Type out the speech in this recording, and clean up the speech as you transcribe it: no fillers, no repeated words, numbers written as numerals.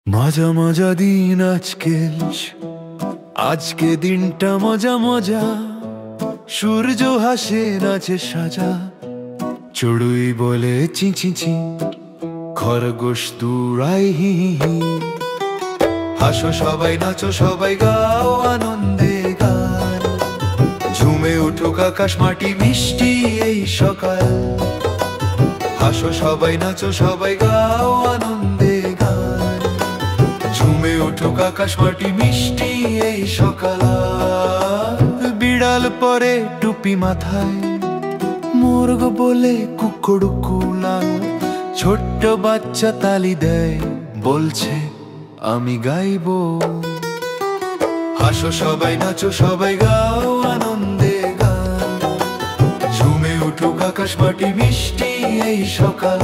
মজা মজা দিন আজকে দিনটা মজা মজা। সূর্য হাসে নাচে সাজা, চড়ুই বলে চি চি চি, খরগোশ দৌড়ায় হি হি হি। হাসো সবাই, নাচো সবাই, গাও আনন্দে গান। ঝুমে উঠুক আকাশ মাটি মিষ্টি এই সকাল। হাসো সবাই, নাচো সবাই, গাও আনন্দে গান। ঝুমে উঠুক আকাশ মাটি মিষ্টি এই সকাল। বিড়াল পরে টুপি মাথায়, মুরগ বলে কুকুড়ুকু লাল। ছোট্ট বাচ্চা তালি দেয়, বলছে আমি গাইবো। হাসো সবাই, নাচো সবাই, গাও আনন্দে গান। ঝুমে উঠুক আকাশ মাটি মিষ্টি এই সকাল।